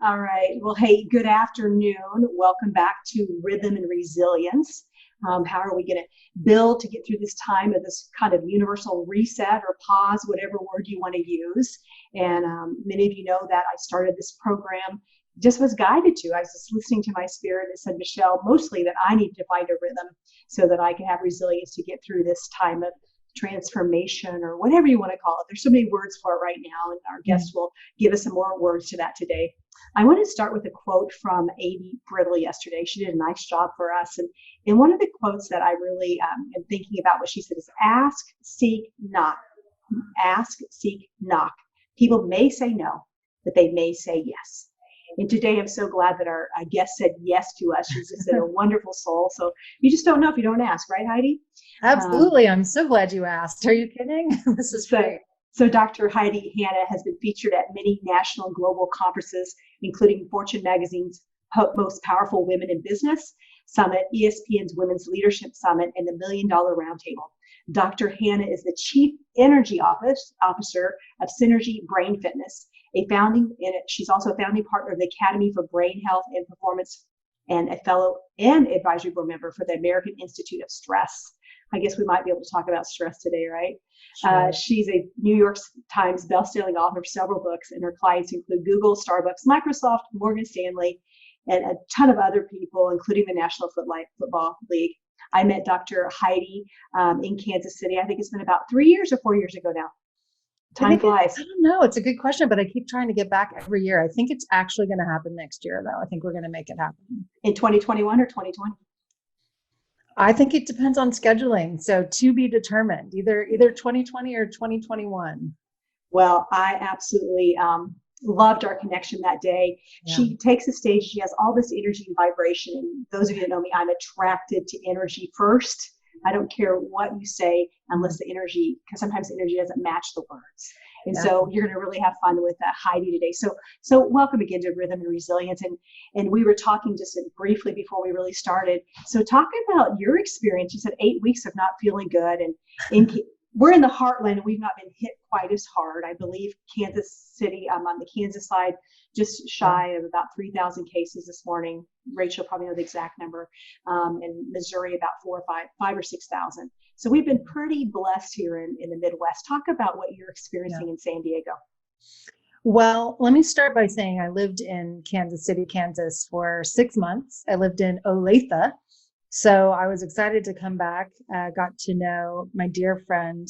All right. Well, hey, good afternoon. Welcome back to Rhythm and Resilience. How are we going to build to get through this time of this kind of universal reset or pause, whatever word you want to use? And many of you know that I started this program, just was guided to. I was just listening to my spirit and said, Michelle, mostly that I need to find a rhythm so that I can have resilience to get through this time of transformation or whatever you want to call it. There's so many words for it right now, and our guests will give us some more words to that today. I want to start with a quote from Amy Brittle yesterday. She did a nice job for us. And one of the quotes that I really am thinking about what she said is ask, seek, knock. Ask, seek, knock. People may say no, but they may say yes. And today I'm so glad that our guest said yes to us. She's just a wonderful soul. So you just don't know if you don't ask, right, Heidi? Absolutely. I'm so glad you asked. Are you kidding? This is great. So Dr. Heidi Hanna has been featured at many national and global conferences, including Fortune Magazine's Most Powerful Women in Business Summit, ESPN's Women's Leadership Summit, and the $1 Million Roundtable. Dr. Hanna is the Chief Energy Officer of Synergy Brain Fitness, she's also a founding partner of the Academy for Brain Health and Performance and a fellow and advisory board member for the American Institute of Stress. I guess we might be able to talk about stress today, right? Sure. She's a New York Times bestselling author of several books, and her clients include Google, Starbucks, Microsoft, Morgan Stanley, and a ton of other people, including the National Football League. I met Dr. Heidi in Kansas City. I think it's been about 3 years or 4 years ago now. Time flies. I don't know. It's a good question, but I keep trying to get back every year. I think it's actually going to happen next year, though. I think we're going to make it happen. In 2021 or 2020? I think it depends on scheduling. So to be determined, either 2020 or 2021. Well, I absolutely loved our connection that day. Yeah. She takes the stage. She has all this energy and vibration. And those of you that know me, I'm attracted to energy first. I don't care what you say unless the energy, because sometimes the energy doesn't match the words. And so you're going to really have fun with Heidi today. So welcome again to Rhythm and Resilience. And we were talking just briefly before we really started. So talk about your experience. You said 8 weeks of not feeling good. And we're in the heartland and we've not been hit quite as hard. I believe Kansas City, on the Kansas side, just shy of about 3,000 cases this morning. Rachel probably know the exact number. And Missouri about 5 or 6,000. So we've been pretty blessed here in the Midwest. Talk about what you're experiencing in San Diego. Well, let me start by saying I lived in Kansas City, Kansas for 6 months. I lived in Olathe. So I was excited to come back, got to know my dear friend,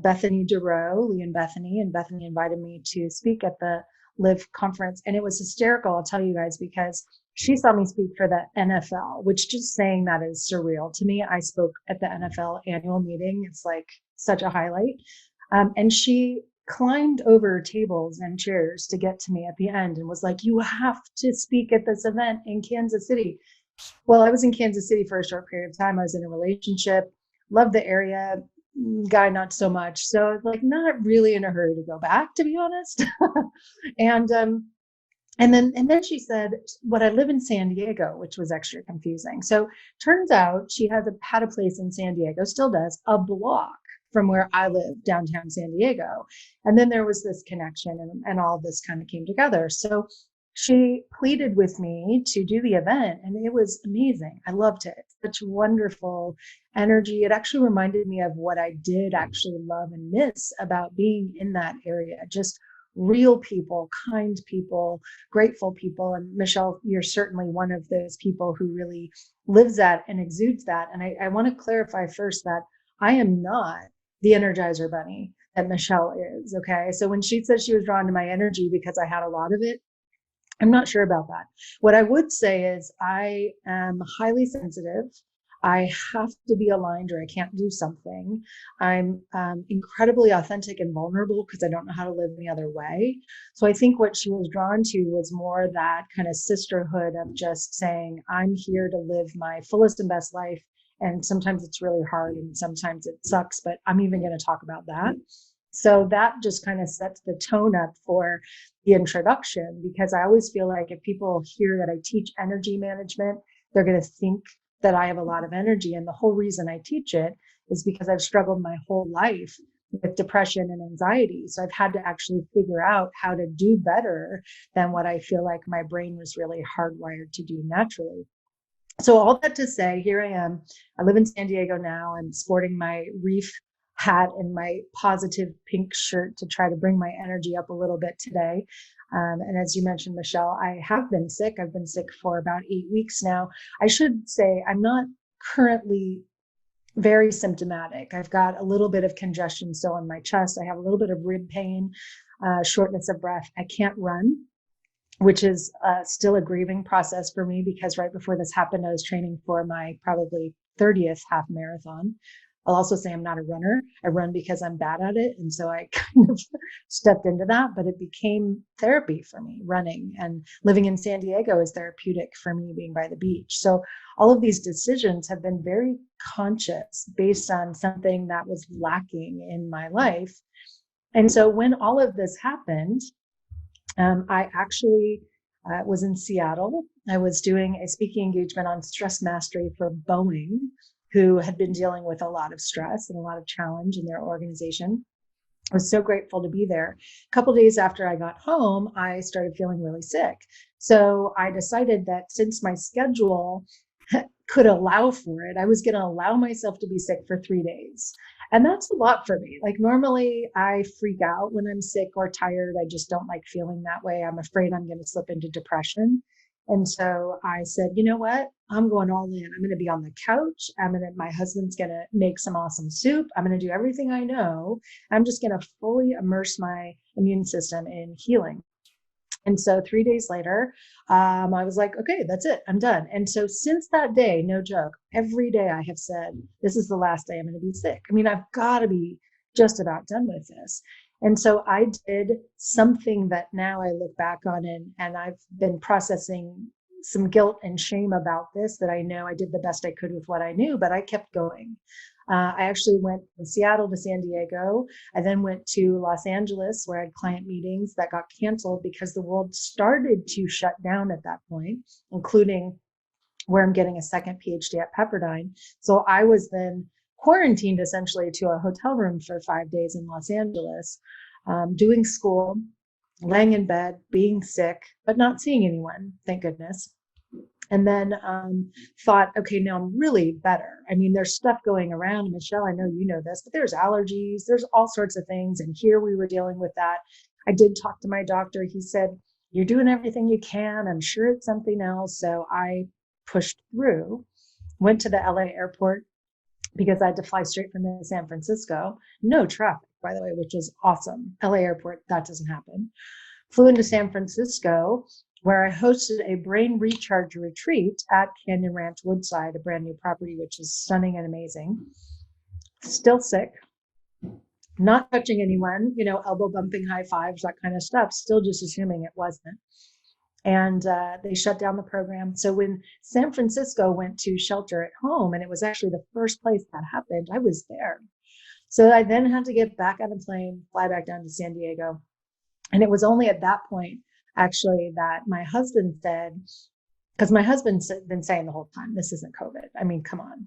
Bethany DeRoe, Lee and Bethany invited me to speak at the Live conference. And it was hysterical, I'll tell you guys, because she saw me speak for the NFL, which just saying that is surreal to me. I spoke at the NFL annual meeting. It's like such a highlight. And she climbed over tables and chairs to get to me at the end and was like, you have to speak at this event in Kansas City. Well, I was in Kansas City for a short period of time. I was in a relationship, loved the area, guy not so much. So like not really in a hurry to go back, to be honest. And then she said, "What I live in San Diego," which was extra confusing. So turns out she had a place in San Diego, still does, a block from where I live, downtown San Diego. And then there was this connection and all of this kind of came together. So she pleaded with me to do the event, and it was amazing. I loved it. Such wonderful energy. It actually reminded me of what I did actually love and miss about being in that area. Just real people, kind people, grateful people. And Michelle, you're certainly one of those people who really lives that and exudes that. And I want to clarify first that I am not the Energizer Bunny that Michelle is. Okay. So when she said she was drawn to my energy because I had a lot of it, I'm not sure about that. What I would say is I am highly sensitive. I have to be aligned or I can't do something. I'm incredibly authentic and vulnerable because I don't know how to live any other way. So I think what she was drawn to was more that kind of sisterhood of just saying, I'm here to live my fullest and best life. And sometimes it's really hard and sometimes it sucks, but I'm even going to talk about that. So that just kind of sets the tone up for the introduction, because I always feel like if people hear that I teach energy management, they're going to think that I have a lot of energy. And the whole reason I teach it is because I've struggled my whole life with depression and anxiety. So I've had to actually figure out how to do better than what I feel like my brain was really hardwired to do naturally. So all that to say, here I am. I live in San Diego now. I'm sporting my reef hat and my positive pink shirt to try to bring my energy up a little bit today. And as you mentioned, Michelle, I have been sick. I've been sick for about 8 weeks now. I should say I'm not currently very symptomatic. I've got a little bit of congestion still in my chest. I have a little bit of rib pain, shortness of breath. I can't run, which is still a grieving process for me because right before this happened, I was training for my probably 30th half marathon. I'll also say I'm not a runner. I run because I'm bad at it. And so I kind of stepped into that, but it became therapy for me, running, and living in San Diego is therapeutic for me, being by the beach. So all of these decisions have been very conscious based on something that was lacking in my life. And so when all of this happened, I actually was in Seattle. I was doing a speaking engagement on stress mastery for Boeing, who had been dealing with a lot of stress and a lot of challenge in their organization. I was so grateful to be there. A couple of days after I got home, I started feeling really sick. So I decided that since my schedule could allow for it, I was going to allow myself to be sick for 3 days. And that's a lot for me. Like normally I freak out when I'm sick or tired. I just don't like feeling that way. I'm afraid I'm going to slip into depression. And so I said, you know what? I'm going all in. I'm going to be on the couch. My husband's going to make some awesome soup. I'm going to do everything I know. I'm just going to fully immerse my immune system in healing. And so 3 days later, I was like, okay, that's it. I'm done. And so since that day, no joke, every day I have said, this is the last day I'm going to be sick. I mean, I've got to be just about done with this. And so I did something that now I look back on and I've been processing some guilt and shame about this, that I know I did the best I could with what I knew, but I kept going. I actually went from Seattle to San Diego. I then went to Los Angeles where I had client meetings that got canceled because the world started to shut down at that point, including where I'm getting a second PhD at Pepperdine. So I was then quarantined essentially to a hotel room for 5 days in Los Angeles, doing school, laying in bed, being sick, but not seeing anyone, thank goodness. And then thought, okay, now I'm really better. I mean, there's stuff going around. Michelle, I know you know this, but there's allergies, there's all sorts of things. And here we were dealing with that. I did talk to my doctor. He said, you're doing everything you can. I'm sure it's something else. So I pushed through, went to the LA airport because I had to fly straight from San Francisco. No traffic, by the way, which was awesome. LA airport, that doesn't happen. Flew into San Francisco, where I hosted a brain recharge retreat at Canyon Ranch Woodside, a brand new property, which is stunning and amazing. Still sick, not touching anyone, elbow bumping, high fives, that kind of stuff, still just assuming it wasn't. And they shut down the program. So when San Francisco went to shelter at home, and it was actually the first place that happened, I was there. So I then had to get back on a plane, fly back down to San Diego. And it was only at that point, actually, that my husband said, because my husband's been saying the whole time, this isn't COVID. I mean, come on.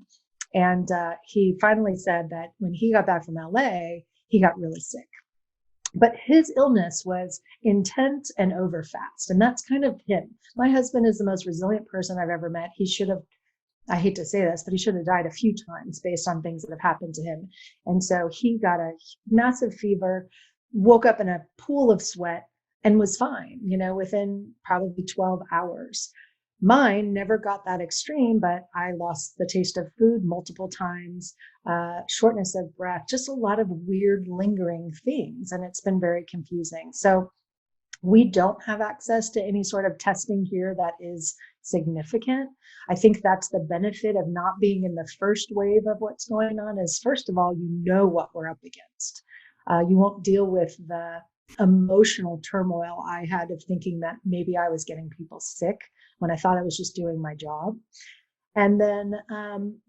And he finally said that when he got back from LA, he got really sick. But his illness was intense and over fast. And that's kind of him. My husband is the most resilient person I've ever met. He should have, I hate to say this, but he should have died a few times based on things that have happened to him. And so he got a massive fever, woke up in a pool of sweat, and was fine, within probably 12 hours. Mine never got that extreme, but I lost the taste of food multiple times, shortness of breath, just a lot of weird lingering things. And it's been very confusing. So we don't have access to any sort of testing here that is significant. I think that's the benefit of not being in the first wave of what's going on is, first of all, what we're up against. You won't deal with the emotional turmoil I had of thinking that maybe I was getting people sick when I thought I was just doing my job. And then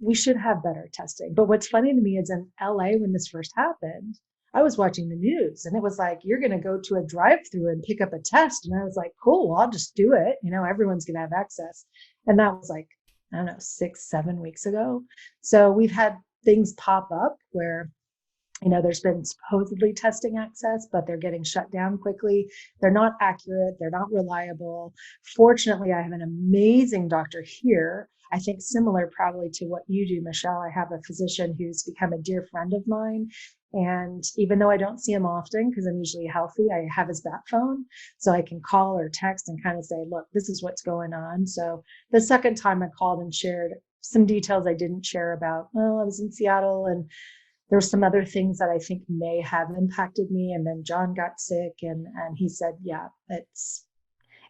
we should have better testing. But what's funny to me is in LA, when this first happened, I was watching the news and it was like, you're going to go to a drive-through and pick up a test. And I was like, cool, well, I'll just do it. Everyone's going to have access. And that was like, I don't know, 6-7 weeks ago. So we've had things pop up where There's been supposedly testing access, but they're getting shut down quickly. They're not accurate. They're not reliable. Fortunately, I have an amazing doctor here. I think similar probably to what you do, Michelle. I have a physician who's become a dear friend of mine. And even though I don't see him often because I'm usually healthy, I have his bat phone. So I can call or text and kind of say, look, this is what's going on. So the second time I called and shared some details I didn't share about, well, I was in Seattle and there were some other things that I think may have impacted me. And then John got sick and he said, yeah,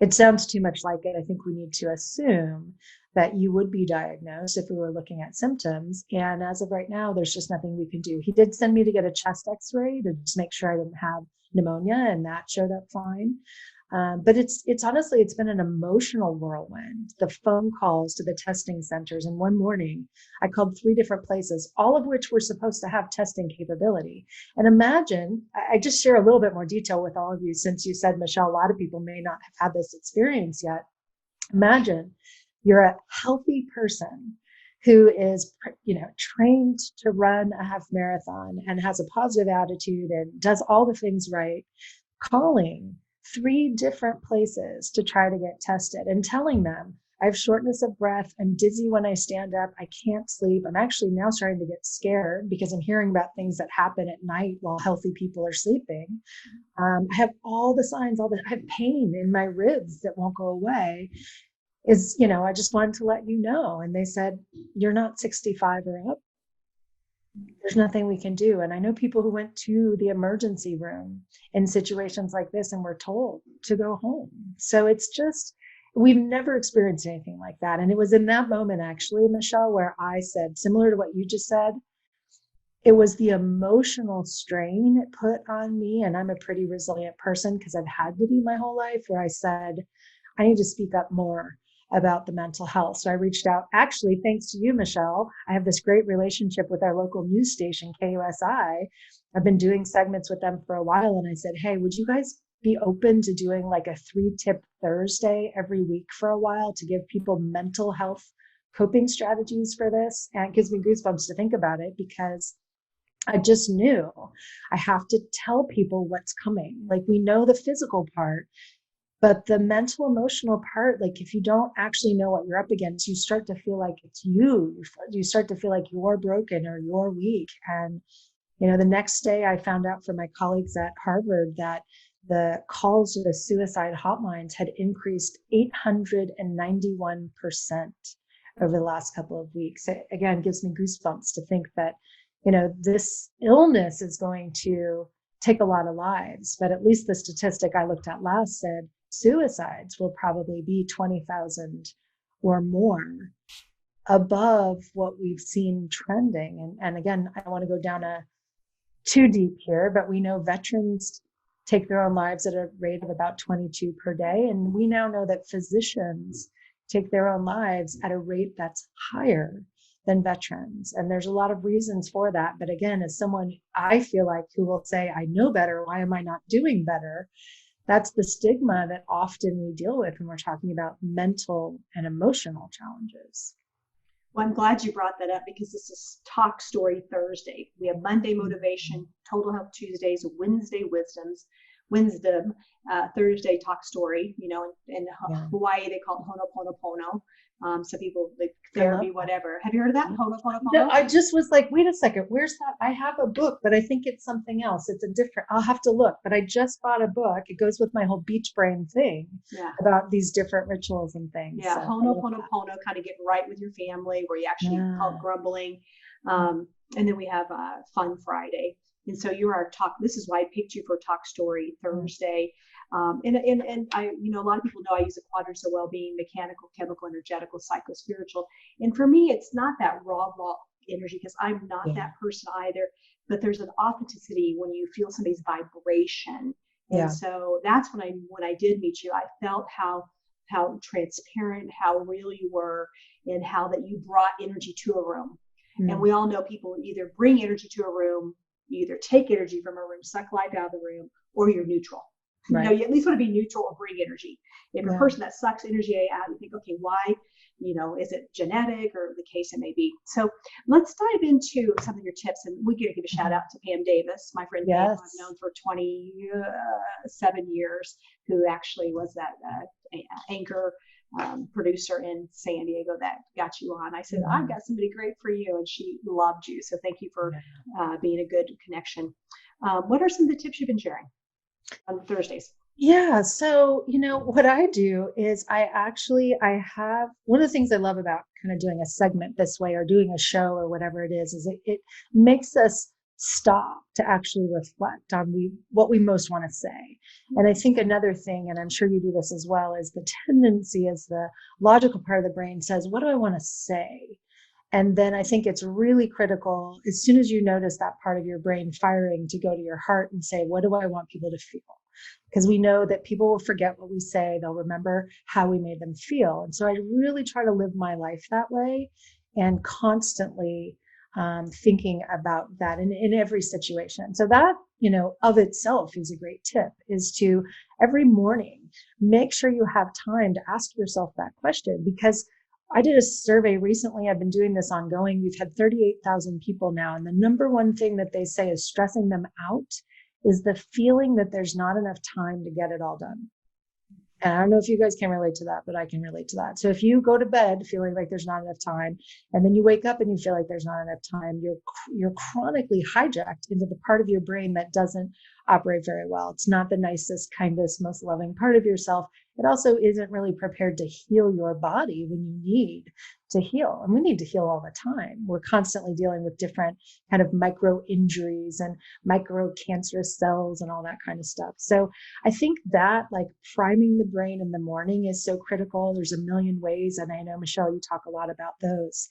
it sounds too much like it. I think we need to assume that you would be diagnosed if we were looking at symptoms. And as of right now, there's just nothing we can do. He did send me to get a chest x-ray to just make sure I didn't have pneumonia, and that showed up fine. But it's honestly, it's been an emotional whirlwind. The phone calls to the testing centers. And one morning I called 3 different places, all of which were supposed to have testing capability. And imagine, I just share a little bit more detail with all of you, since you said, Michelle, a lot of people may not have had this experience yet. Imagine you're a healthy person who is, trained to run a half marathon and has a positive attitude and does all the things right, calling 3 different places to try to get tested and telling them, I have shortness of breath, I'm dizzy when I stand up, I can't sleep. I'm actually now starting to get scared because I'm hearing about things that happen at night while healthy people are sleeping. I have all the signs, I have pain in my ribs that won't go away. I just wanted to let you know. And they said, you're not 65 or up. There's nothing we can do. And I know people who went to the emergency room in situations like this and were told to go home. So it's just, we've never experienced anything like that. And it was in that moment, actually, Michelle, where I said, similar to what you just said, it was the emotional strain it put on me. And I'm a pretty resilient person because I've had to be my whole life, where I said, I need to speak up more about the mental health. So I reached out, actually, thanks to you, Michelle. I have this great relationship with our local news station, KUSI. I've been doing segments with them for a while. And I said, hey, would you guys be open to doing like a 3-tip Thursday every week for a while to give people mental health coping strategies for this? And it gives me goosebumps to think about it, because I just knew I have to tell people what's coming. Like, we know the physical part, but the mental, emotional part, like if you don't actually know what you're up against, you start to feel like it's you. You start to feel like you're broken or you're weak. And, the next day I found out from my colleagues at Harvard that the calls to the suicide hotlines had increased 891% over the last couple of weeks. It, again, gives me goosebumps to think that, this illness is going to take a lot of lives. But at least the statistic I looked at last said suicides will probably be 20,000 or more above what we've seen trending. And again, I don't want to go down too deep here, but we know veterans take their own lives at a rate of about 22 per day. And we now know that physicians take their own lives at a rate that's higher than veterans. And there's a lot of reasons for that. But again, as someone, I feel like, who will say, I know better, why am I not doing better? That's the stigma that often we deal with when we're talking about mental and emotional challenges. Well, I'm glad you brought that up, because this is Talk Story Thursday. We have Monday motivation, Total Health Tuesdays, Wednesday wisdom, Thursday Talk Story. In Hawaii they call it Hooponopono. Some people like therapy, whatever. Have you heard of that? Hooponopono? No, I just was like, wait a second, where's that? I have a book, but I think it's something else. It's a different, I'll have to look. But I just bought a book. It goes with my whole beach brain thing about these different rituals and things. Yeah, so, Hooponopono, kind of get right with your family, where you actually call it grumbling. And then we have Fun Friday. And so you're our talk. This is why I picked you for Talk Story Thursday. And I, a lot of people know I use the quadrants of well-being: mechanical, chemical, energetical, psycho-spiritual. And for me, it's not that raw energy, because I'm not that person either. But there's an authenticity when you feel somebody's vibration. And so that's when I did meet you, I felt how transparent, how real you were, and how that you brought energy to a room. And we all know people either bring energy to a room, you either take energy from a room, suck life out of the room, or you're neutral. Right. You at least want to be neutral or bring energy. If you're a person that sucks energy out, you think, okay, why is it genetic or the case it may be? So let's dive into some of your tips, and we got to give a shout out to Pam Davis, my friend Pam, who I've known for 27 years, who actually was that anchor producer in San Diego that got you on. I said, I've got somebody great for you, and she loved you. So thank you for being a good connection. What are some of the tips you've been sharing on Thursdays? Yeah. So, what I do is I have one of the things I love about kind of doing a segment this way or doing a show or whatever it is it makes us stop to actually reflect on what we most want to say. And I think another thing, and I'm sure you do this as well, is the tendency is the logical part of the brain says, what do I want to say? And then I think it's really critical as soon as you notice that part of your brain firing to go to your heart and say, what do I want people to feel? Because we know that people will forget what we say. They'll remember how we made them feel. And so I really try to live my life that way and constantly thinking about that in every situation. So that, of itself is a great tip, is to every morning, make sure you have time to ask yourself that question. Because I did a survey recently. I've been doing this ongoing. We've had 38,000 people now. And the number one thing that they say is stressing them out is the feeling that there's not enough time to get it all done. And I don't know if you guys can relate to that, but I can relate to that. So if you go to bed feeling like there's not enough time, and then you wake up and you feel like there's not enough time, you're chronically hijacked into the part of your brain that doesn't operate very well. It's not the nicest, kindest, most loving part of yourself. It also isn't really prepared to heal your body when you need to heal. And we need to heal all the time. We're constantly dealing with different kind of micro injuries and micro cancerous cells and all that kind of stuff. So I think that like priming the brain in the morning is so critical. There's a million ways. And I know, Michelle, you talk a lot about those.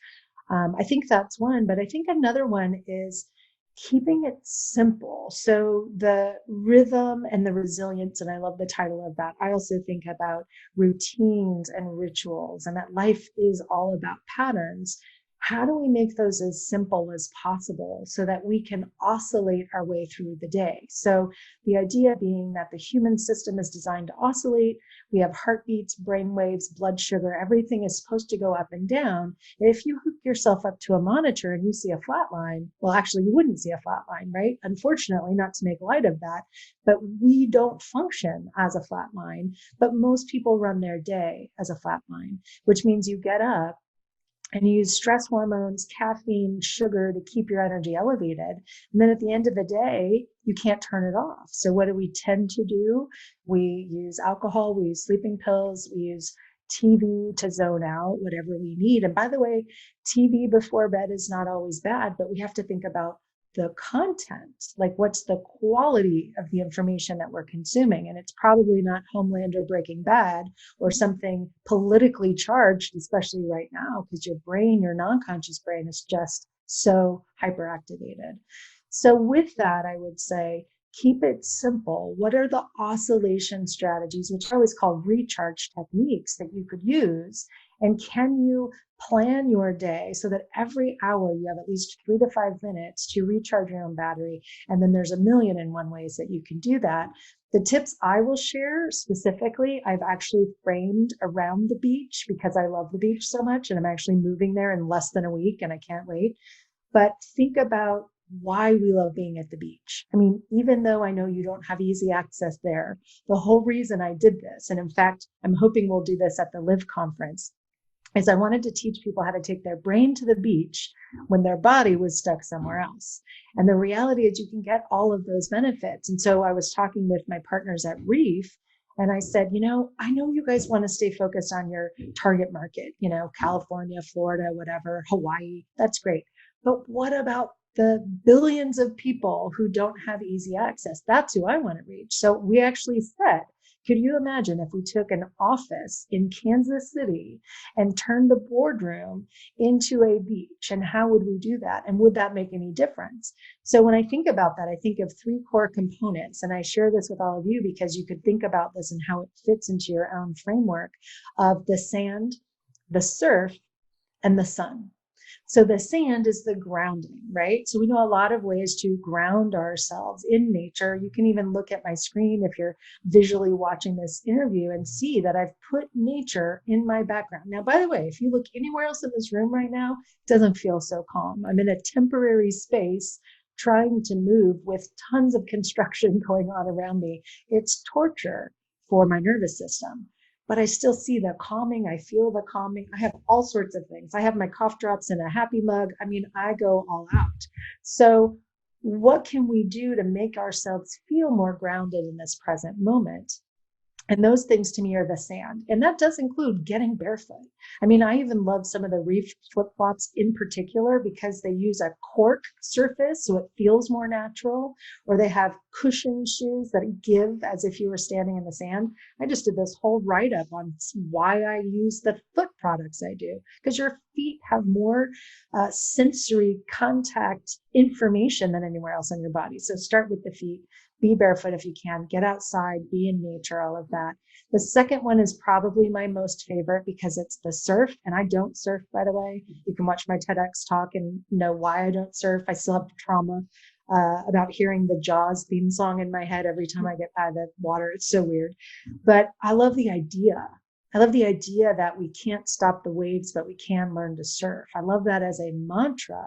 I think that's one, but I think another one is keeping it simple. So the rhythm and the resilience, and I love the title of that. I also think about routines and rituals, and that life is all about patterns. How do we make those as simple as possible so that we can oscillate our way through the day? So the idea being that the human system is designed to oscillate. We have heartbeats, brain waves, blood sugar, everything is supposed to go up and down. If you hook yourself up to a monitor and you see a flat line, well, actually you wouldn't see a flat line, right? Unfortunately, not to make light of that, but we don't function as a flat line, but most people run their day as a flat line, which means you get up and you use stress hormones, caffeine, sugar to keep your energy elevated. And then at the end of the day, you can't turn it off. So what do we tend to do? We use alcohol, we use sleeping pills, we use TV to zone out whatever we need. And by the way, TV before bed is not always bad, but we have to think about the content, like what's the quality of the information that we're consuming. And it's probably not Homeland or Breaking Bad or something politically charged, especially right now, because your brain, your non-conscious brain is just so hyperactivated. So with that, I would say, keep it simple. What are the oscillation strategies, which I always call recharge techniques that you could use? And can you plan your day so that every hour you have at least 3 to 5 minutes to recharge your own battery? And then there's a million and one ways that you can do that. The tips I will share specifically, I've actually framed around the beach because I love the beach so much. And I'm actually moving there in less than a week and I can't wait. But think about why we love being at the beach. I mean, even though I know you don't have easy access there, the whole reason I did this, and in fact, I'm hoping we'll do this at the Live conference, is I wanted to teach people how to take their brain to the beach when their body was stuck somewhere else. And the reality is you can get all of those benefits. And so I was talking with my partners at Reef, and I said, I know you guys want to stay focused on your target market, California, Florida, whatever, Hawaii, that's great. But what about the billions of people who don't have easy access? That's who I want to reach. So we actually said, could you imagine if we took an office in Kansas City and turned the boardroom into a beach? And how would we do that? And would that make any difference? So when I think about that, I think of 3 core components. And I share this with all of you because you could think about this and how it fits into your own framework of the sand, the surf, and the sun. So the sand is the grounding, right? So we know a lot of ways to ground ourselves in nature. You can even look at my screen if you're visually watching this interview and see that I've put nature in my background. Now, by the way, if you look anywhere else in this room right now, it doesn't feel so calm. I'm in a temporary space trying to move with tons of construction going on around me. It's torture for my nervous system. But I still see the calming. I feel the calming. I have all sorts of things. I have my cough drops in a happy mug. I mean, I go all out. So, what can we do to make ourselves feel more grounded in this present moment? And those things to me are the sand. And that does include getting barefoot. I mean, I even love some of the reef flip flops in particular because they use a cork surface so it feels more natural, or they have cushioned shoes that give as if you were standing in the sand. I just did this whole write up on why I use the foot products I do, because your feet have more sensory contact information than anywhere else on your body. So start with the feet. Be barefoot if you can, get outside, be in nature, all of that. The second one is probably my most favorite because it's the surf. And I don't surf, by the way. You can watch my TEDx talk and know why I don't surf. I still have trauma about hearing the Jaws theme song in my head every time I get by the water. It's so weird. But I love the idea. I love the idea that we can't stop the waves, but we can learn to surf. I love that as a mantra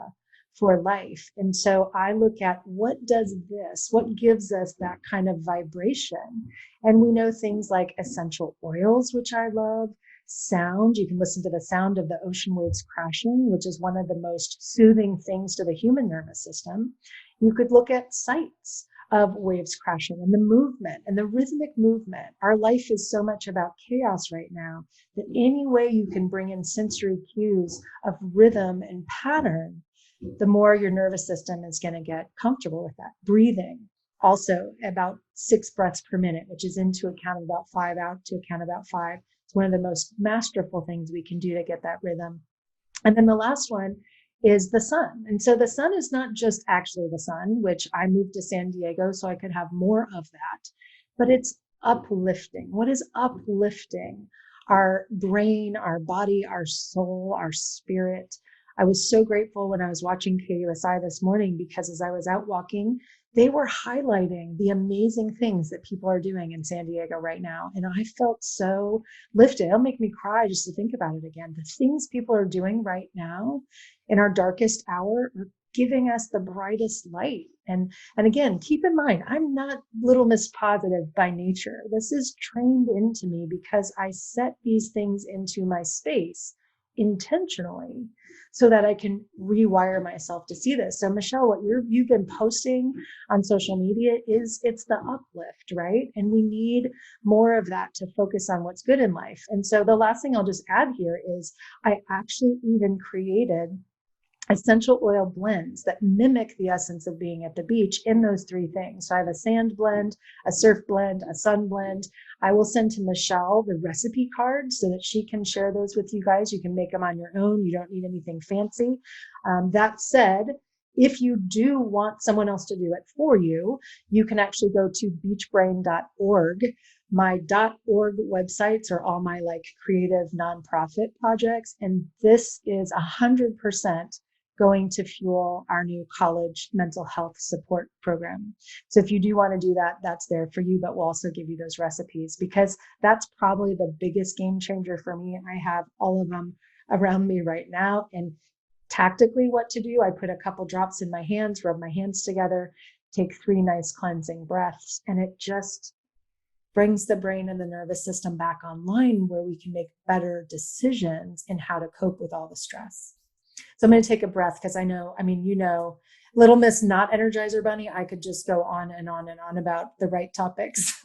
for life. And so I look at what gives us that kind of vibration. And we know things like essential oils, which I love, sound. You can listen to the sound of the ocean waves crashing, which is one of the most soothing things to the human nervous system. You could look at sights of waves crashing and the movement and the rhythmic movement. Our life is so much about chaos right now that any way you can bring in sensory cues of rhythm and pattern, the more your nervous system is going to get comfortable with that. Breathing, also about 6 breaths per minute, which is in to a count of about 5, out to a count of about 5. It's one of the most masterful things we can do to get that rhythm. And then the last one is the sun. And so the sun is not just actually the sun, which I moved to San Diego so I could have more of that, but it's uplifting. What is uplifting? Our brain, our body, our soul, our spirit. I was so grateful when I was watching KUSI this morning because as I was out walking, they were highlighting the amazing things that people are doing in San Diego right now. And I felt so lifted. It'll make me cry just to think about it again. The things people are doing right now in our darkest hour are giving us the brightest light. And again, keep in mind, I'm not Little Miss Positive by nature. This is trained into me because I set these things into my space intentionally so that I can rewire myself to see this. So Michelle, what you've been posting on social media it's the uplift, right? And we need more of that to focus on what's good in life. And so the last thing I'll just add here is I actually even created essential oil blends that mimic the essence of being at the beach in those 3 things. So I have a sand blend, a surf blend, a sun blend. I will send to Michelle the recipe cards so that she can share those with you guys. You can make them on your own. You don't need anything fancy. That said, if you do want someone else to do it for you, you can actually go to beachbrain.org. My .org websites are all my creative nonprofit projects. And this is 100% going to fuel our new college mental health support program. So if you do want to do that, that's there for you, but we'll also give you those recipes because that's probably the biggest game changer for me. I have all of them around me right now. And tactically what to do, I put a couple drops in my hands, rub my hands together, take 3 nice cleansing breaths, and it just brings the brain and the nervous system back online where we can make better decisions in how to cope with all the stress. So I'm going to take a breath because I know, Little Miss Not Energizer Bunny, I could just go on and on and on about the right topics.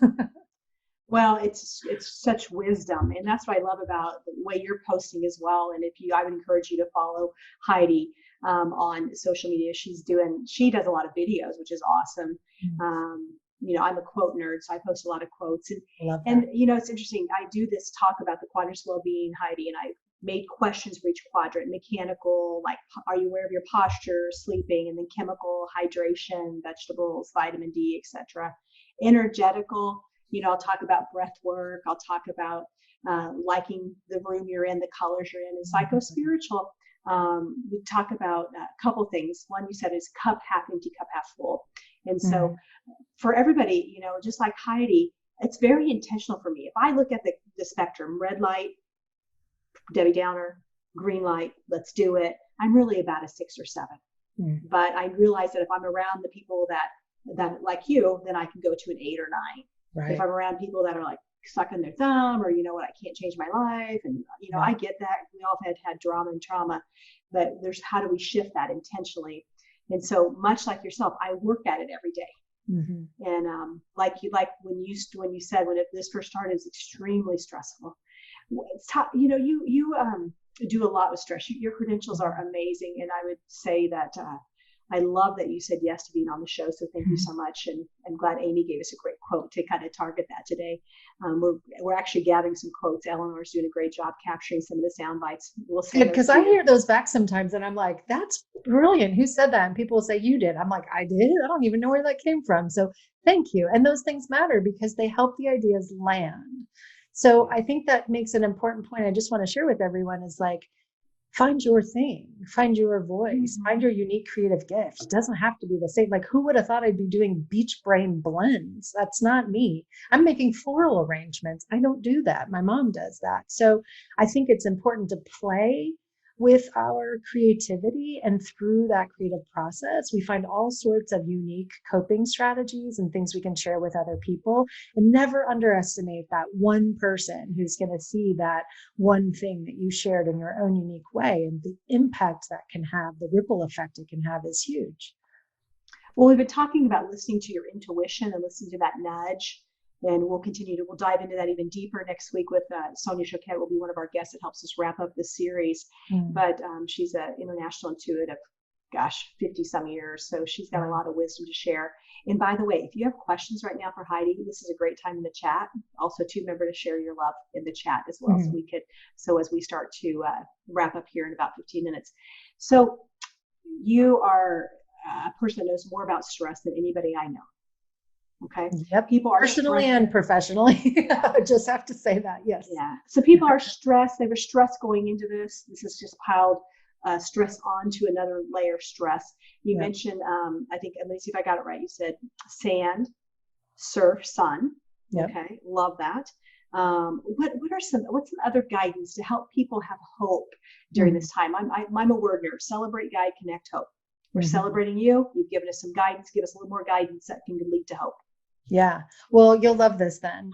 Well, it's such wisdom, and that's what I love about the way you're posting as well. And I would encourage you to follow Heidi on social media. She does a lot of videos, which is awesome. Mm-hmm. I'm a quote nerd, so I post a lot of quotes. And it's interesting. I do this talk about the quadrants of well-being, Heidi, and I made questions for each quadrant: mechanical, like are you aware of your posture, sleeping, and then chemical, hydration, vegetables, vitamin D, etc. Energetical, I'll talk about breath work. I'll talk about liking the room you're in, the colors you're in, and psycho-spiritual. We talk about a couple things. One you said is cup half empty, cup half full. And so Mm. for everybody, just like Heidi, it's very intentional for me. If I look at the spectrum, red light, Debbie Downer, green light, let's do it. I'm really about a 6 or 7. Mm. But I realize that if I'm around the people that like you, then I can go to an 8 or 9. If Right. I'm around people that are like sucking their thumb, or what, I can't change my life, and Right. I get that. We all had drama and trauma, but there's how do we shift that intentionally? And so much like yourself, I work at it every day. Mm-hmm. And like when you said when this first started, it's extremely stressful. It's tough. You do a lot with stress. Your credentials are amazing, and I would say that I love that you said yes to being on the show. So thank you so much, and I'm glad Amy gave us a great quote to kind of target that today. We're actually gathering some quotes. Eleanor's doing a great job capturing some of the sound bites. We'll send Good, those because to I you. hear those back sometimes and I'm like, that's brilliant. Who said that? And people will say, you did. I'm like, I did. I don't even know where that came from. So thank you. And those things matter because they help the ideas land. So I think that makes an important point I just want to share with everyone is like, find your thing, find your voice, find your unique creative gift. It doesn't have to be the same. Like, who would have thought I'd be doing beach brain blends? That's not me. I'm making floral arrangements. I don't do that. My mom does that. So I think it's important to play with our creativity, and through that creative process we find all sorts of unique coping strategies and things we can share with other people, and never underestimate that one person who's going to see that one thing that you shared in your own unique way, and the impact that can have, the ripple effect it can have is huge. Well, we've been talking about listening to your intuition and listening to that nudge, and we'll dive into that even deeper next week with Sonia Choquette will be one of our guests that helps us wrap up the series. But she's an international intuitive, 50 some years. So she's got a lot of wisdom to share. And by the way, if you have questions right now for Heidi, this is a great time in the chat. Also, too, remember to share your love in the chat as well. So as we start to wrap up here in about 15 minutes. So you are a person that knows more about stress than anybody I know. Okay. Yep. People are personally and professionally. I just have to say that. Yes. Yeah. So people are stressed. They were stressed going into this. This is just piled stress onto another layer of stress. You mentioned, I think, let me see if I got it right. You said sand, surf, sun. Yep. Okay. Love that. What's some other guidance to help people have hope during this time? I'm a word nerd. Celebrate, guide, connect, hope. We're celebrating you. You've given us some guidance. Give us a little more guidance that can lead to hope. Yeah. Well, you'll love this then.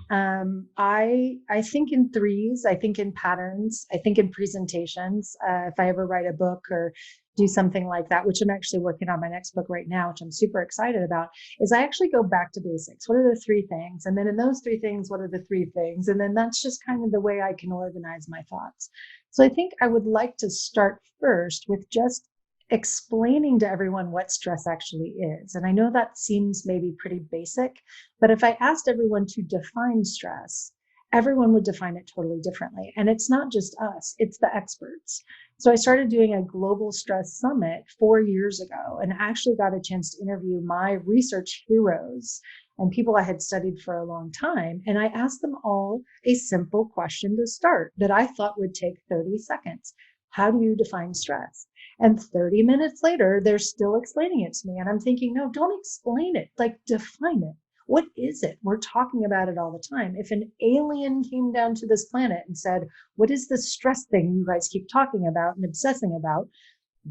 I think in threes, I think in patterns, I think in presentations. If I ever write a book or do something like that, which I'm actually working on my next book right now, which I'm super excited about, is I actually go back to basics. What are the 3 things? And then in those 3 things, what are the 3 things? And then that's just kind of the way I can organize my thoughts. So I think I would like to start first with just explaining to everyone what stress actually is. And I know that seems maybe pretty basic, but if I asked everyone to define stress, everyone would define it totally differently. And it's not just us, it's the experts. So I started doing a global stress summit 4 years ago and actually got a chance to interview my research heroes and people I had studied for a long time. And I asked them all a simple question to start that I thought would take 30 seconds. How do you define stress? And 30 minutes later, they're still explaining it to me. And I'm thinking, no, don't explain it, like define it. What is it? We're talking about it all the time. If an alien came down to this planet and said, what is this stress thing you guys keep talking about and obsessing about?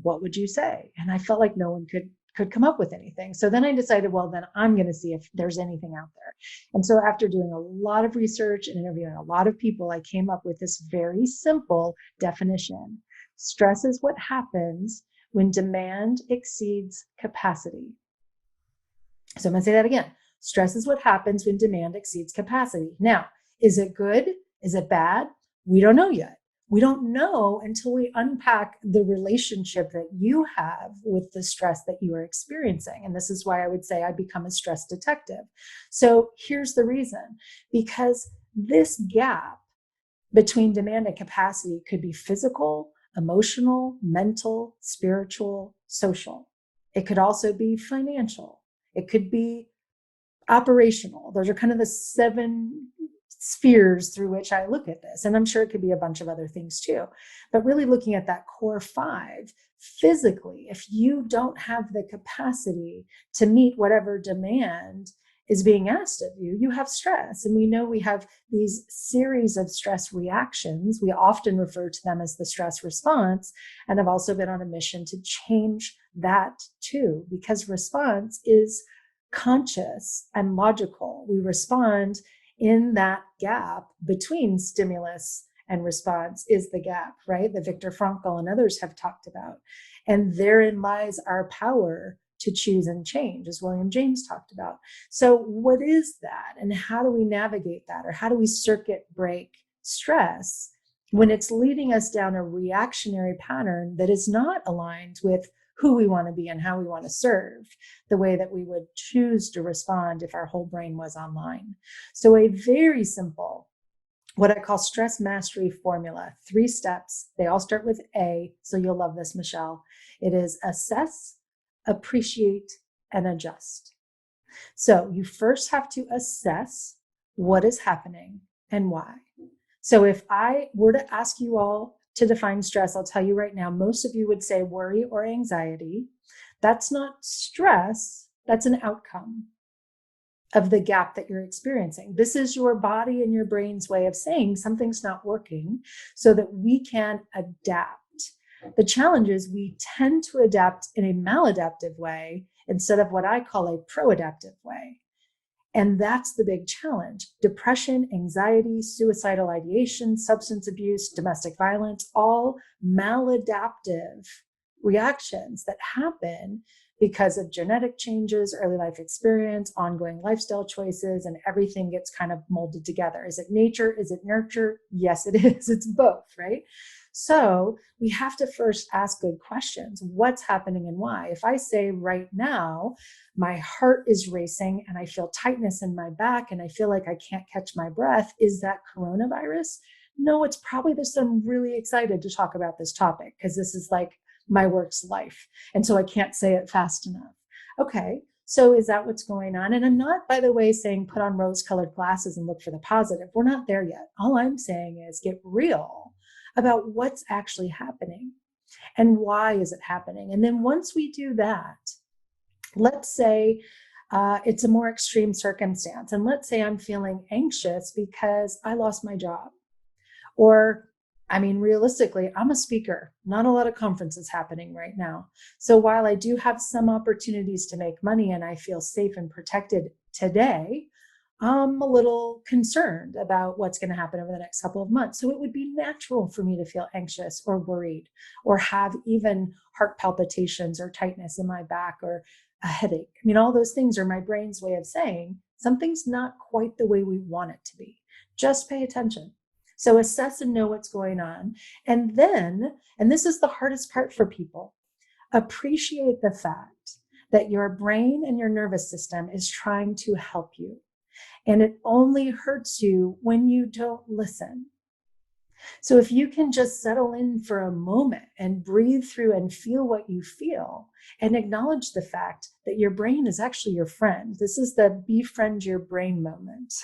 What would you say? And I felt like no one could come up with anything. So then I decided, well, then I'm going to see if there's anything out there. And so after doing a lot of research and interviewing a lot of people, I came up with this very simple definition. Stress is what happens when demand exceeds capacity. So I'm going to say that again. Stress is what happens when demand exceeds capacity. Now, is it good? Is it bad? We don't know yet. We don't know until we unpack the relationship that you have with the stress that you are experiencing. And this is why I would say I become a stress detective. So here's the reason. Because this gap between demand and capacity could be physical, emotional, mental, spiritual, social. It could also be financial. It could be operational. Those are kind of the 7 spheres through which I look at this. And I'm sure it could be a bunch of other things too. But really looking at that core 5, physically, if you don't have the capacity to meet whatever demand is being asked of you, you have stress. And we know we have these series of stress reactions. We often refer to them as the stress response. And I've also been on a mission to change that too, because response is conscious and logical. We respond in that gap between stimulus and response is the gap, right? That Viktor Frankl and others have talked about. And therein lies our power to choose and change, as William James talked about. So what is that? And how do we navigate that? Or how do we circuit break stress when it's leading us down a reactionary pattern that is not aligned with who we want to be and how we want to serve, the way that we would choose to respond if our whole brain was online? So a very simple, what I call stress mastery formula, 3 steps. They all start with A, so you'll love this, Michelle. It is assess, appreciate, and adjust. So you first have to assess what is happening and why. So if I were to ask you all to define stress, I'll tell you right now, most of you would say worry or anxiety. That's not stress, that's an outcome of the gap that you're experiencing. This is your body and your brain's way of saying something's not working so that we can adapt. The challenge is we tend to adapt in a maladaptive way instead of what I call a pro-adaptive way. And that's the big challenge. Depression, anxiety, suicidal ideation, substance abuse, domestic violence, all maladaptive reactions that happen because of genetic changes, early life experience, ongoing lifestyle choices, and everything gets kind of molded together. Is it nature? Is it nurture? Yes, it is. It's both, right? So we have to first ask good questions. What's happening and why? If I say right now, my heart is racing and I feel tightness in my back and I feel like I can't catch my breath, is that coronavirus? No, it's probably this. I'm really excited to talk about this topic because this is like my work's life. And so I can't say it fast enough. Okay, so is that what's going on? And I'm not, by the way, saying put on rose-colored glasses and look for the positive. We're not there yet. All I'm saying is get real about what's actually happening and why is it happening. And then once we do that, let's say it's a more extreme circumstance. And let's say I'm feeling anxious because I lost my job. Or, I mean, realistically, I'm a speaker. Not a lot of conferences happening right now. So while I do have some opportunities to make money and I feel safe and protected today, I'm a little concerned about what's going to happen over the next couple of months. So it would be natural for me to feel anxious or worried or have even heart palpitations or tightness in my back or a headache. I mean, all those things are my brain's way of saying something's not quite the way we want it to be. Just pay attention. So assess and know what's going on. And then, and this is the hardest part for people, appreciate the fact that your brain and your nervous system is trying to help you. And it only hurts you when you don't listen. So if you can just settle in for a moment and breathe through and feel what you feel and acknowledge the fact that your brain is actually your friend. This is the befriend your brain moment.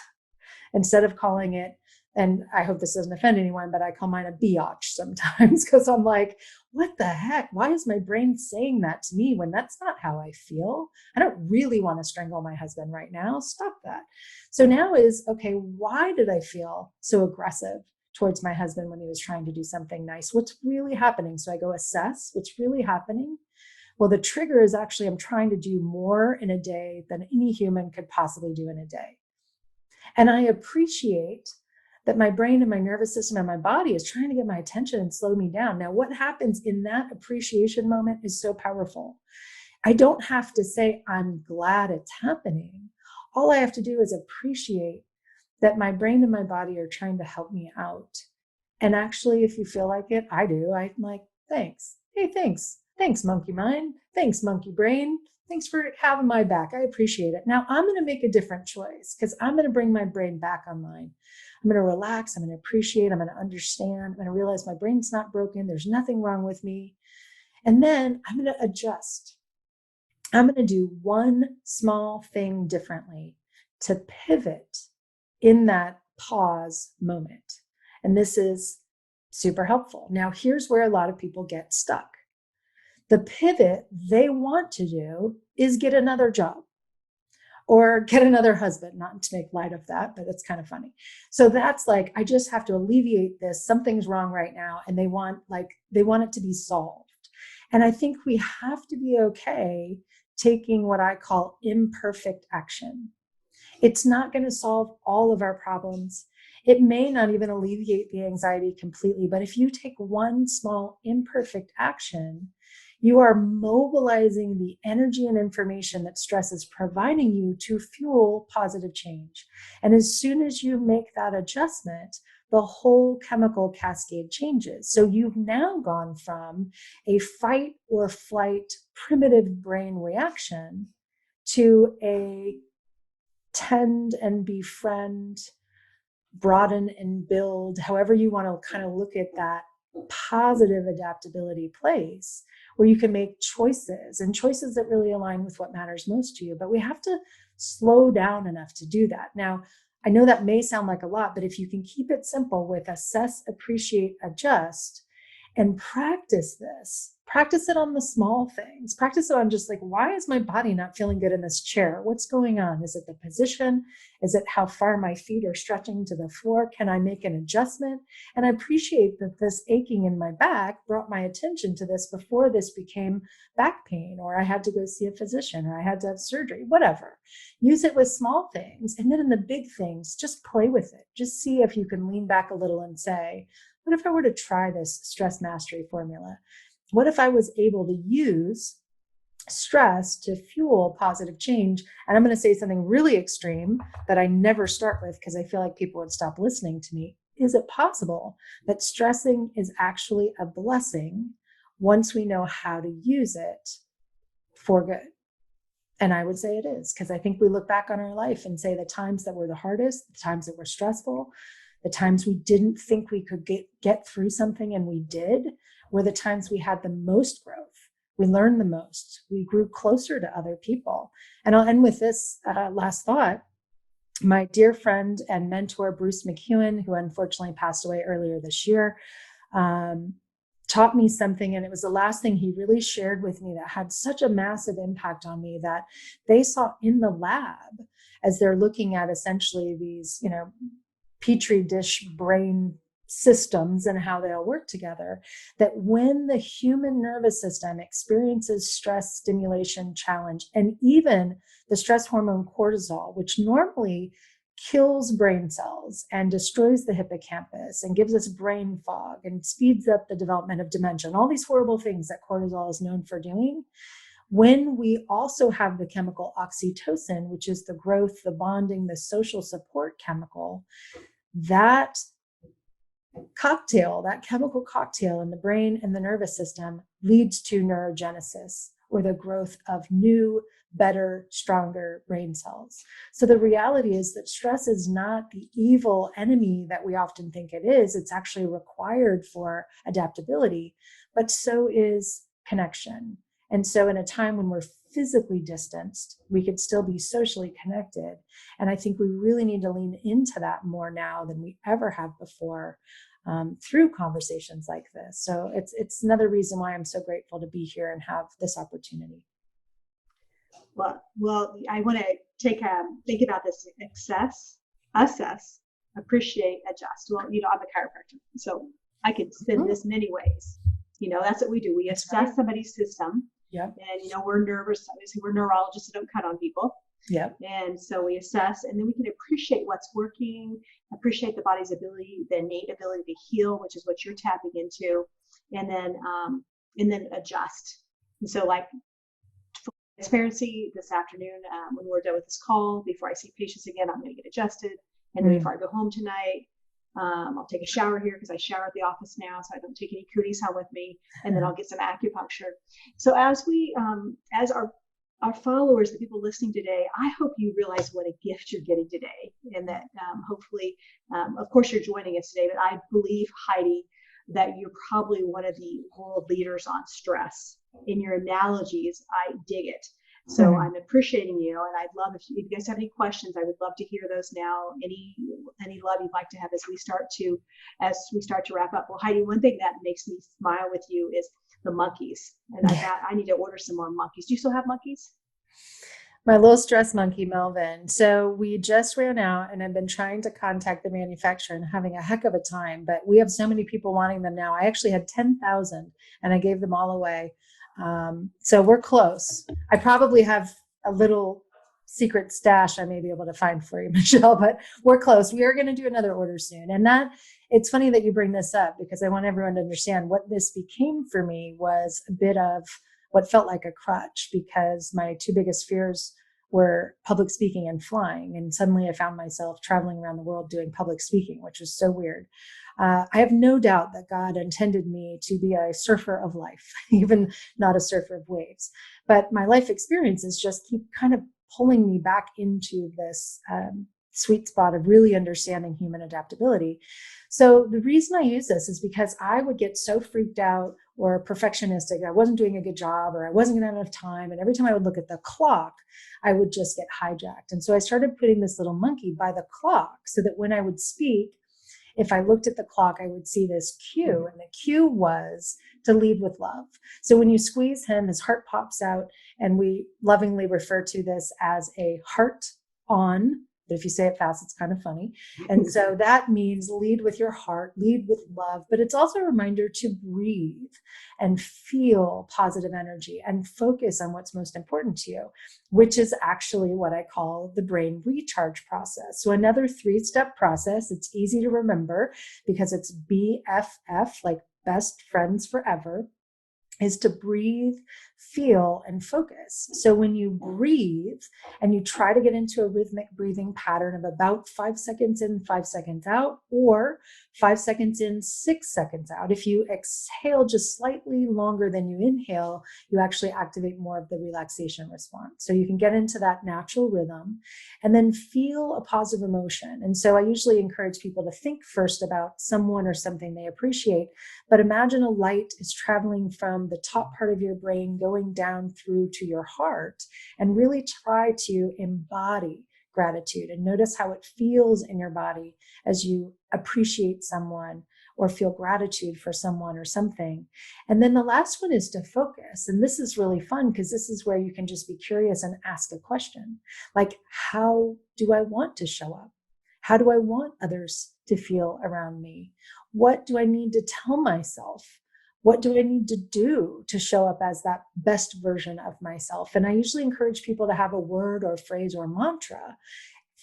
Instead of calling it, and I hope this doesn't offend anyone, but I call mine a biatch sometimes because I'm like, what the heck? Why is my brain saying that to me when that's not how I feel? I don't really want to strangle my husband right now. Stop that. So now is, okay, why did I feel so aggressive towards my husband when he was trying to do something nice? What's really happening? So I go assess what's really happening. Well, the trigger is actually I'm trying to do more in a day than any human could possibly do in a day. And I appreciate that my brain and my nervous system and my body is trying to get my attention and slow me down. Now, what happens in that appreciation moment is so powerful. I don't have to say, I'm glad it's happening. All I have to do is appreciate that my brain and my body are trying to help me out. And actually, if you feel like it, I do. I'm like, thanks. Hey, thanks. Thanks, monkey mind. Thanks, monkey brain. Thanks for having my back. I appreciate it. Now I'm going to make a different choice because I'm going to bring my brain back online. I'm going to relax. I'm going to appreciate. I'm going to understand. I'm going to realize my brain's not broken. There's nothing wrong with me. And then I'm going to adjust. I'm going to do one small thing differently to pivot in that pause moment. And this is super helpful. Now, here's where a lot of people get stuck. The pivot they want to do is get another job or get another husband, not to make light of that, but it's kind of funny. So that's like, I just have to alleviate this. Something's wrong right now. And they want it to be solved. And I think we have to be okay taking what I call imperfect action. It's not going to solve all of our problems. It may not even alleviate the anxiety completely, but if you take one small imperfect action, you are mobilizing the energy and information that stress is providing you to fuel positive change. And as soon as you make that adjustment, the whole chemical cascade changes. So you've now gone from a fight or flight primitive brain reaction to a tend and befriend, broaden and build, however you want to kind of look at that positive adaptability place where you can make choices and choices that really align with what matters most to you. But we have to slow down enough to do that. Now, I know that may sound like a lot, but if you can keep it simple with assess, appreciate, adjust, and practice this, practice it on the small things. Practice it on just like, why is my body not feeling good in this chair? What's going on? Is it the position? Is it how far my feet are stretching to the floor? Can I make an adjustment? And I appreciate that this aching in my back brought my attention to this before this became back pain, or I had to go see a physician, or I had to have surgery, whatever. Use it with small things. And then in the big things, just play with it. Just see if you can lean back a little and say, what if I were to try this stress mastery formula? What if I was able to use stress to fuel positive change? And I'm going to say something really extreme that I never start with because I feel like people would stop listening to me. Is it possible that stressing is actually a blessing once we know how to use it for good? And I would say it is, because I think we look back on our life and say the times that were the hardest, the times that were stressful, the times we didn't think we could get through something and we did, were the times we had the most growth. We learned the most. We grew closer to other people. And I'll end with this last thought. My dear friend and mentor, Bruce McEwen, who unfortunately passed away earlier this year, taught me something. And it was the last thing he really shared with me that had such a massive impact on me, that they saw in the lab as they're looking at essentially these, petri dish brain systems and how they all work together, that when the human nervous system experiences stress, stimulation, challenge, and even the stress hormone cortisol, which normally kills brain cells and destroys the hippocampus and gives us brain fog and speeds up the development of dementia and all these horrible things that cortisol is known for doing, when we also have the chemical oxytocin, which is the growth, the bonding, the social support chemical, that cocktail, that chemical cocktail in the brain and the nervous system leads to neurogenesis, or the growth of new, better, stronger brain cells. So the reality is that stress is not the evil enemy that we often think it is. It's actually required for adaptability, but so is connection. And so in a time when we're physically distanced, we could still be socially connected. And I think we really need to lean into that more now than we ever have before, through conversations like this. So it's another reason why I'm so grateful to be here and have this opportunity. Well, I want to think about this: assess, appreciate, adjust. Well, I'm a chiropractor, so I could spin this many ways. That's what we do. We assess somebody's system. Yep. And we're nervous. Obviously, we're neurologists, so don't cut on people. Yep. And so we assess, and then we can appreciate what's working, appreciate the body's ability, the innate ability to heal, which is what you're tapping into, and then adjust. And so, like, for transparency, this afternoon, when we're done with this call, before I see patients again, I'm going to get adjusted, and then before I go home tonight, I'll take a shower here because I shower at the office now, so I don't take any cooties home with me, and then I'll get some acupuncture. So as our followers, the people listening today, I hope you realize what a gift you're getting today, and that hopefully, of course, you're joining us today, but I believe, Heidi, that you're probably one of the world leaders on stress. In your analogies, I dig it. So I'm appreciating you, and I'd love if you guys have any questions, I would love to hear those now. Any love you'd like to have as we start to wrap up. Well, Heidi, one thing that makes me smile with you is the monkeys, and I need to order some more monkeys. Do you still have monkeys? My little stress monkey, Melvin. So we just ran out, and I've been trying to contact the manufacturer and having a heck of a time, but we have so many people wanting them now. I actually had 10,000 and I gave them all away. So we're close. I probably have a little secret stash I may be able to find for you, Michelle, but we're close. We are going to do another order soon. And it's funny that you bring this up, because I want everyone to understand what this became for me was a bit of what felt like a crutch, because my two biggest fears were public speaking and flying. And suddenly I found myself traveling around the world doing public speaking, which was so weird. I have no doubt that God intended me to be a surfer of life, even not a surfer of waves. But my life experiences just keep kind of pulling me back into this sweet spot of really understanding human adaptability. So the reason I use this is because I would get so freaked out or perfectionistic. I wasn't doing a good job, or I wasn't going to have enough time. And every time I would look at the clock, I would just get hijacked. And so I started putting this little monkey by the clock so that when I would speak, if I looked at the clock, I would see this cue. And the cue was to lead with love. So when you squeeze him, his heart pops out. And we lovingly refer to this as a heart on. But if you say it fast, it's kind of funny. And so that means lead with your heart, lead with love. But it's also a reminder to breathe and feel positive energy and focus on what's most important to you, which is actually what I call the brain recharge process. So another 3-step process. It's easy to remember because it's BFF, like best friends forever, is to breathe, feel, and focus. So when you breathe and you try to get into a rhythmic breathing pattern of about 5 seconds in, 5 seconds out, or 5 seconds in, 6 seconds out, if you exhale just slightly longer than you inhale, you actually activate more of the relaxation response. So you can get into that natural rhythm and then feel a positive emotion. And so I usually encourage people to think first about someone or something they appreciate, but imagine a light is traveling from the top part of your brain going down through to your heart, and really try to embody gratitude and notice how it feels in your body as you appreciate someone or feel gratitude for someone or something. And then the last one is to focus. And this is really fun because this is where you can just be curious and ask a question like, how do I want to show up? How do I want others to feel around me? What do I need to tell myself? What do I need to do to show up as that best version of myself? And I usually encourage people to have a word or phrase or mantra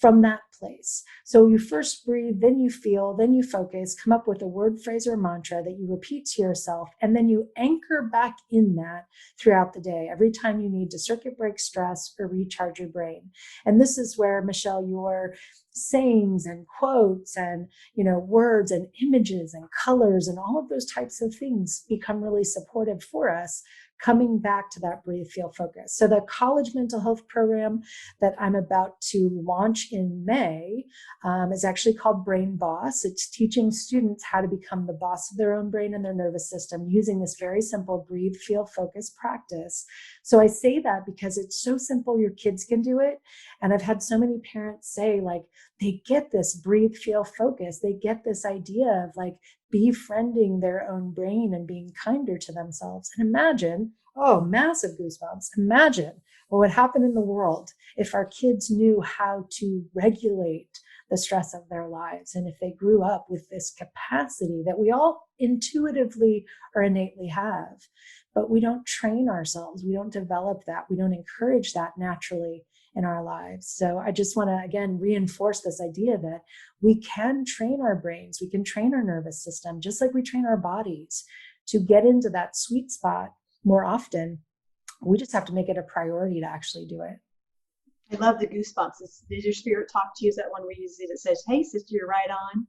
from that place. So you first breathe, then you feel, then you focus, come up with a word, phrase, or mantra that you repeat to yourself, and then you anchor back in that throughout the day, every time you need to circuit break stress or recharge your brain. And this is where, Michelle, your sayings and quotes and words and images and colors and all of those types of things become really supportive for us, coming back to that breathe, feel, focus. So the college mental health program that I'm about to launch in May is actually called Brain Boss. It's teaching students how to become the boss of their own brain and their nervous system using this very simple breathe, feel, focus practice. So I say that because it's so simple, your kids can do it. And I've had so many parents say, like, they get this breathe, feel, focus. They get this idea of like befriending their own brain and being kinder to themselves. And imagine, massive goosebumps. Imagine what would happen in the world if our kids knew how to regulate the stress of their lives. And if they grew up with this capacity that we all intuitively or innately have, but we don't train ourselves. We don't develop that. We don't encourage that naturally in our lives. So I just want to, again, reinforce this idea that we can train our brains, we can train our nervous system, just like we train our bodies to get into that sweet spot more often. We just have to make it a priority to actually do it. I love the goosebumps. Did your spirit talk to you? Is that one where you see that says, hey, sister, you're right on?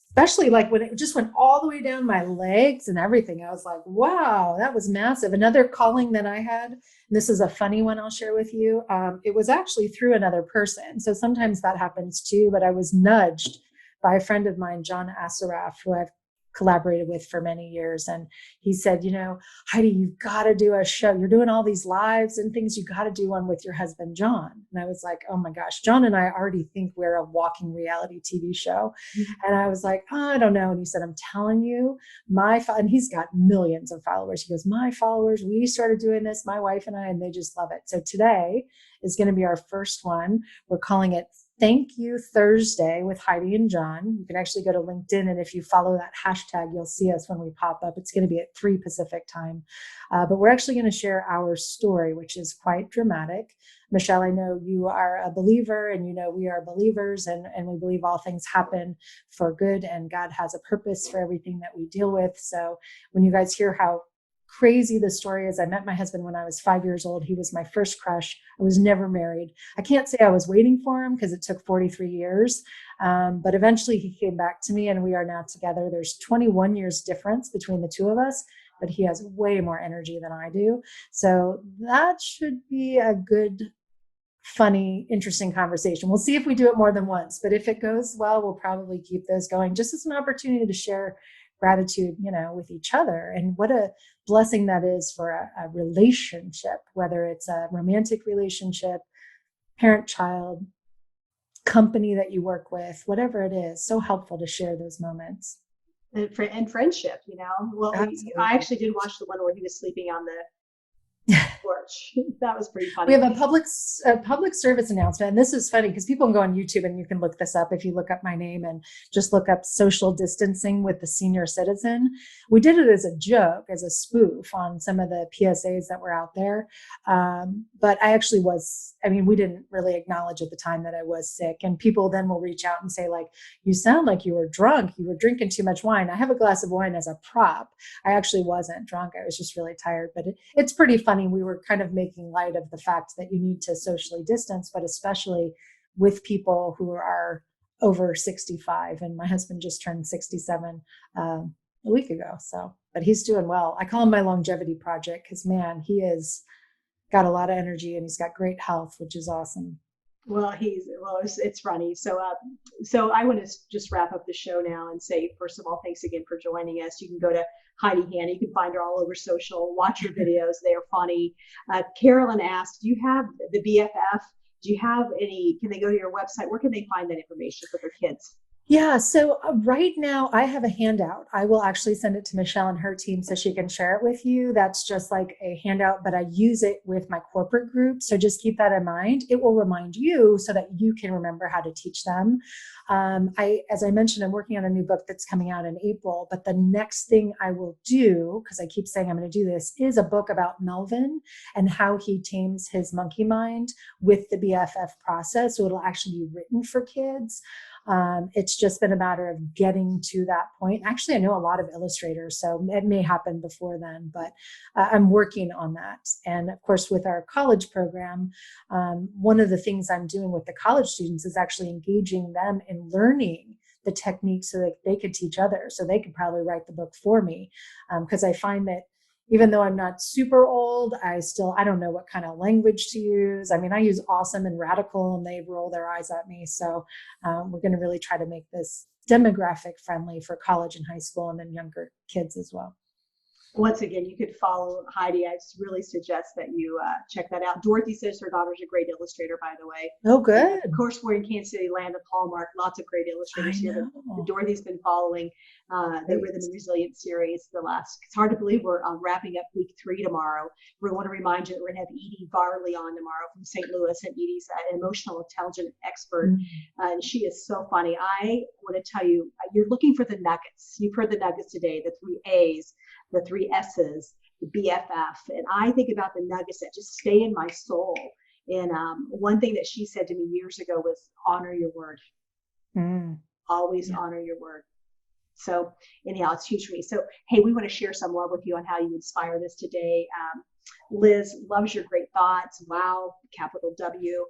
Especially like when it just went all the way down my legs and everything. I was like, wow, that was massive. Another calling that I had, and this is a funny one I'll share with you. It was actually through another person. So sometimes that happens too, but I was nudged by a friend of mine, John Asaraf, who I've collaborated with for many years. And he said, Heidi, you've got to do a show. You're doing all these lives and things. You got to do one with your husband, John. And I was like, oh my gosh, John and I already think we're a walking reality TV show. And I was like, oh, I don't know. And he said, I'm telling you, and he's got millions of followers. He goes, my followers, we started doing this, my wife and I, and they just love it. So today is going to be our first one. We're calling it Thank You Thursday with Heidi and John. You can actually go to LinkedIn, and if you follow that hashtag, you'll see us when we pop up. It's going to be at 3 Pacific time. But we're actually going to share our story, which is quite dramatic. Michelle, I know you are a believer, and we are believers, and we believe all things happen for good, and God has a purpose for everything that we deal with. So when you guys hear how crazy the story is, I met my husband when I was 5 years old. He was my first crush. I was never married. I can't say I was waiting for him because it took 43 years. But eventually he came back to me, and we are now together. There's 21 years difference between the two of us, but he has way more energy than I do. So that should be a good, funny, interesting conversation. We'll see if we do it more than once, but if it goes well, we'll probably keep those going just as an opportunity to share gratitude, with each other. And what a blessing that is for a relationship, whether it's a romantic relationship, parent-child, company that you work with, whatever it is. So helpful to share those moments. And friendship, Well, I actually did watch the one where he was sleeping on the porch. That was pretty funny. We have a public service announcement, and this is funny because people can go on YouTube, and you can look this up if you look up my name and just look up social distancing with the senior citizen. We did it as a joke, as a spoof on some of the PSAs that were out there. But I actually we didn't really acknowledge at the time that I was sick, and people then will reach out and say, like, you sound like you were drunk, you were drinking too much wine. I have a glass of wine as a prop. I actually wasn't drunk. I was just really tired, but it's pretty funny. We were kind of making light of the fact that you need to socially distance, but especially with people who are over 65. And my husband just turned 67 a week ago. So, but he's doing well. I call him my longevity project because, man, he has got a lot of energy and he's got great health, which is awesome. Well, it's funny. So I want to just wrap up the show now and say, first of all, thanks again for joining us. You can go to Heidi Hanna. You can find her all over social. Watch her videos; they are funny. Carolyn asked, "Do you have the BFF? Do you have any? Can they go to your website? Where can they find that information for their kids?" Yeah. So right now I have a handout. I will actually send it to Michelle and her team so she can share it with you. That's just like a handout, but I use it with my corporate group. So just keep that in mind. It will remind you so that you can remember how to teach them. As I mentioned, I'm working on a new book that's coming out in April, but the next thing I will do, because I keep saying I'm going to do this, is a book about Melvin and how he tames his monkey mind with the BFF process. So it'll actually be written for kids. It's just been a matter of getting to that point. Actually, I know a lot of illustrators, so it may happen before then, but I'm working on that. And of course, with our college program, one of the things I'm doing with the college students is actually engaging them in learning the techniques so that they could teach others. So they could probably write the book for me. Because I find that even though I'm not super old, I don't know what kind of language to use. I mean, I use awesome and radical and they roll their eyes at me. So we're going to really try to make this demographic friendly for college and high school and then younger kids as well. Once again, you could follow Heidi. I just really suggest that you check that out. Dorothy says her daughter's a great illustrator, by the way. Oh, good. Of course, we're in Kansas City, land of Hallmark. Lots of great illustrators here. But Dorothy's been following the Rhythm and Resilience series. It's hard to believe we're wrapping up week 3 tomorrow. We want to remind you that we're going to have Edie Varley on tomorrow from St. Louis, and Edie's an emotional intelligence expert, and she is so funny. I want to tell you, you're looking for the nuggets. You've heard the nuggets today, the 3 A's, the 3 S's, the BFF. And I think about the nuggets that just stay in my soul. And one thing that she said to me years ago was honor your word. Always honor your word. So anyhow, it's huge for me. So, hey, we want to share some love with you on how you inspired us today. Liz loves your great thoughts. Wow, capital W.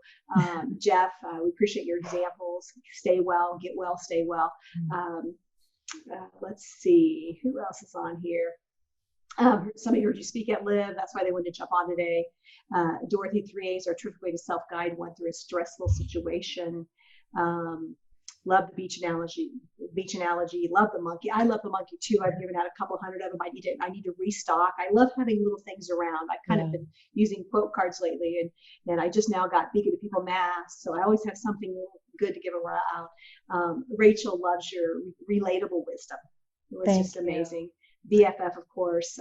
Jeff, we appreciate your examples. Stay well, get well, stay well. Let's see, who else is on here? Somebody heard you speak at Live. That's why they wanted to jump on today. Dorothy, 3 A's are a terrific way to self-guide one through a stressful situation. Love the beach analogy. Love the monkey. I love the monkey too. I've given out a couple hundred of them. I need to restock. I love having little things around. I've kind of been using quote cards lately, and I just now got Vegan to People masks, so I always have something good to give out. Rachel loves your relatable wisdom. It was just amazing. BFF, of course.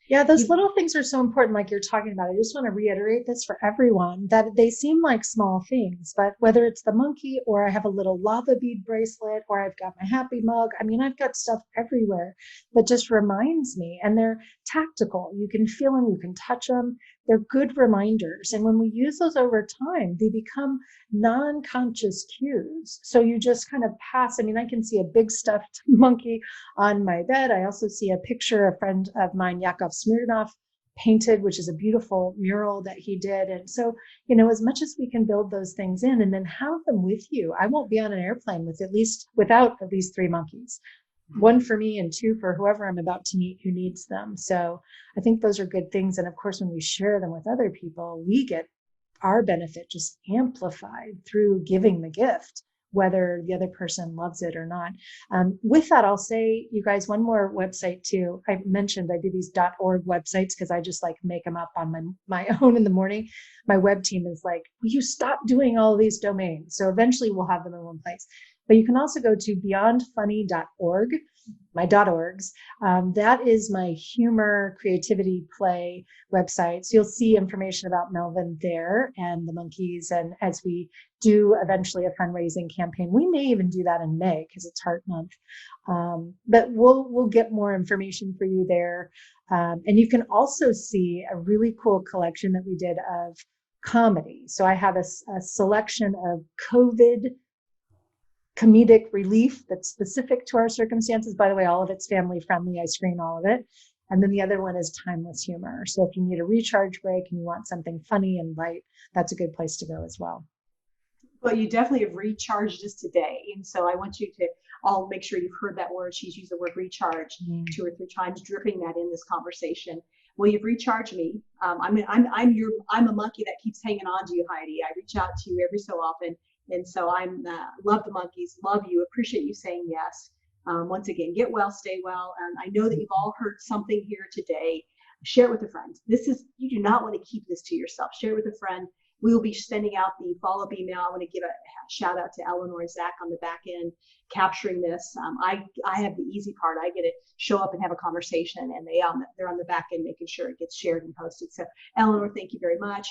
Yeah, those little things are so important, like you're talking about. I just want to reiterate this for everyone, that they seem like small things, but whether it's the monkey, or I have a little lava bead bracelet, or I've got my happy mug, I mean, I've got stuff everywhere that just reminds me, and they're tactical. You can feel them, you can touch them. They're good reminders. And when we use those over time, they become non-conscious cues. So you just kind of pass. I mean, I can see a big stuffed monkey on my bed. I also see a picture a friend of mine, Yakov Smirnov, painted, which is a beautiful mural that he did. And so, as much as we can build those things in and then have them with you, I won't be on an airplane without at least 3 monkeys. 1 for me and 2 for whoever I'm about to meet who needs them. So I think those are good things. And of course, when we share them with other people, we get our benefit just amplified through giving the gift, whether the other person loves it or not. With that, I'll say, you guys, one more website too. I mentioned I do these .org websites because I just like make them up on my own in the morning. My web team is like, will you stop doing all these domains? So eventually we'll have them in one place. But you can also go to beyondfunny.org, my .orgs. That is my humor, creativity, play website. So you'll see information about Melvin there and the monkeys. And as we do eventually a fundraising campaign, we may even do that in May because it's Heart Month. But we'll get more information for you there. And you can also see a really cool collection that we did of comedy. So I have a selection of COVID comedic relief that's specific to our circumstances. By the way, all of it's family friendly. I screen all of it. And then the other one is timeless humor. So if you need a recharge break and you want something funny and light, that's a good place to go as well. Well, you definitely have recharged us today. And so I want you to all make sure you've heard that word. She's used the word recharge 2 or 3 times, dripping that in this conversation. Well, you've recharged me. I'm a monkey that keeps hanging on to you, Heidi. I reach out to you every so often. And so I'm love the monkeys, love you, appreciate you saying yes. Once again, get well, stay well. And I know that you've all heard something here today. Share it with a friend. You do not want to keep this to yourself. Share it with a friend. We will be sending out the follow-up email. I want to give a shout out to Eleanor and Zach on the back end capturing this. I have the easy part. I get to show up and have a conversation, and they're on the back end making sure it gets shared and posted. So Eleanor, thank you very much.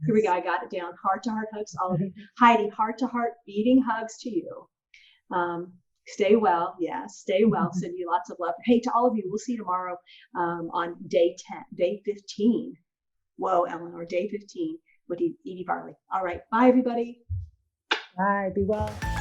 Here we go. I got it down. Heart to heart hugs, all of you. Heidi, heart to heart beating hugs to you. Stay well. Yeah, stay well. Send you lots of love. Hey, to all of you, we'll see you tomorrow on day 15. Whoa, Eleanor, day 15 with Edie Farley. All right. Bye, everybody. Bye. Be well.